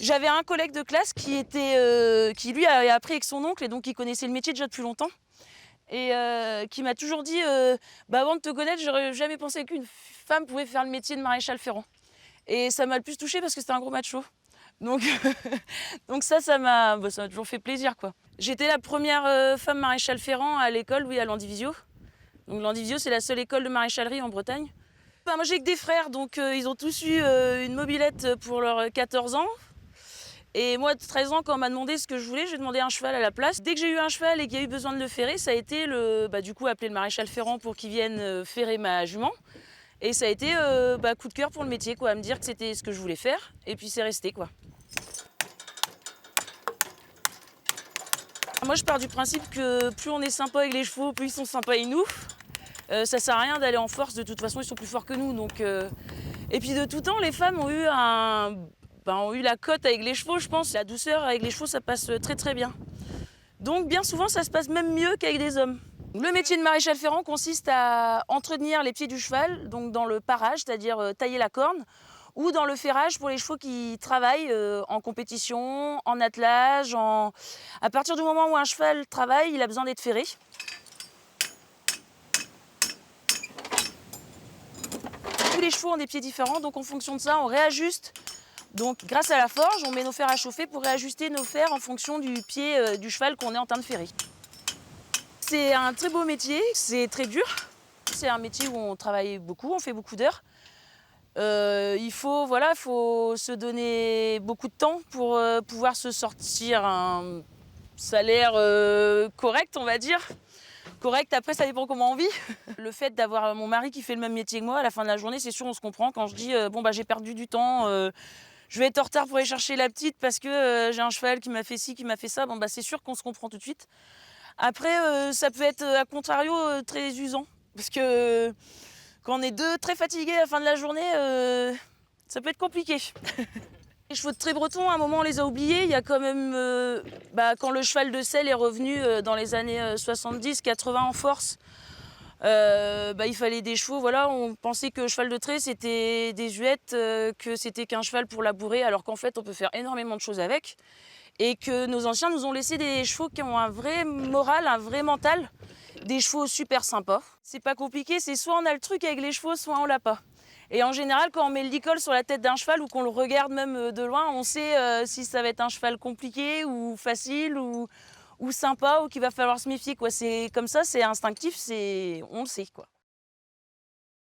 J'avais un collègue de classe qui lui a appris avec son oncle et donc il connaissait le métier déjà depuis longtemps. Et qui m'a toujours dit bah avant de te connaître, j'aurais jamais pensé qu'une femme pouvait faire le métier de maréchal ferrant. Et ça m'a le plus touchée parce que c'était un gros macho. Donc, donc ça m'a toujours fait plaisir, quoi. J'étais la première femme maréchal ferrant à l'école, oui, à Landivisiau. Donc Landivisiau, c'est la seule école de maréchalerie en Bretagne. Bah, moi, j'ai que des frères, donc ils ont tous eu une mobilette pour leurs 14 ans. Et moi, de 13 ans, quand on m'a demandé ce que je voulais, j'ai demandé un cheval à la place. Dès que j'ai eu un cheval et qu'il y a eu besoin de le ferrer, ça a été du coup, appeler le maréchal ferrant pour qu'il vienne ferrer ma jument. Et ça a été coup de cœur pour le métier, quoi, à me dire que c'était ce que je voulais faire. Et puis c'est resté, quoi. Moi, je pars du principe que plus on est sympa avec les chevaux, plus ils sont sympas avec nous. Ça sert à rien d'aller en force, de toute façon, ils sont plus forts que nous. Donc, Et puis de tout temps, les femmes ont eu la cote avec les chevaux, je pense. La douceur avec les chevaux, ça passe très très bien. Donc bien souvent, ça se passe même mieux qu'avec des hommes. Le métier de maréchal ferrant consiste à entretenir les pieds du cheval, donc dans le parage, c'est-à-dire tailler la corne, ou dans le ferrage pour les chevaux qui travaillent en compétition, en attelage. À partir du moment où un cheval travaille, il a besoin d'être ferré. Tous les chevaux ont des pieds différents, donc en fonction de ça, on réajuste. Donc grâce à la forge, on met nos fers à chauffer pour réajuster nos fers en fonction du pied du cheval qu'on est en train de ferrer. C'est un très beau métier, c'est très dur. C'est un métier où on travaille beaucoup, on fait beaucoup d'heures. Il faut se donner beaucoup de temps pour pouvoir se sortir un salaire correct, on va dire. Correct, après ça dépend comment on vit. Le fait d'avoir mon mari qui fait le même métier que moi, à la fin de la journée, c'est sûr on se comprend. Quand je dis j'ai perdu du temps, je vais être en retard pour aller chercher la petite parce que j'ai un cheval qui m'a fait ci, qui m'a fait ça, c'est sûr qu'on se comprend tout de suite. Après, ça peut être à contrario très usant parce que quand on est deux très fatigués à la fin de la journée, ça peut être compliqué. Les chevaux de trait breton, à un moment on les a oubliés. Il y a quand même, quand le cheval de selle est revenu dans les années 70-80 en force, il fallait des chevaux. Voilà, on pensait que cheval de trait c'était des huettes, que c'était qu'un cheval pour labourer, alors qu'en fait on peut faire énormément de choses avec. Et que nos anciens nous ont laissé des chevaux qui ont un vrai moral, un vrai mental, des chevaux super sympas. C'est pas compliqué, c'est soit on a le truc avec les chevaux, soit on l'a pas. Et en général, quand on met le licol sur la tête d'un cheval ou qu'on le regarde même de loin, on sait si ça va être un cheval compliqué ou facile ou sympa ou qu'il va falloir se méfier, quoi. C'est comme ça, c'est instinctif, on le sait, quoi.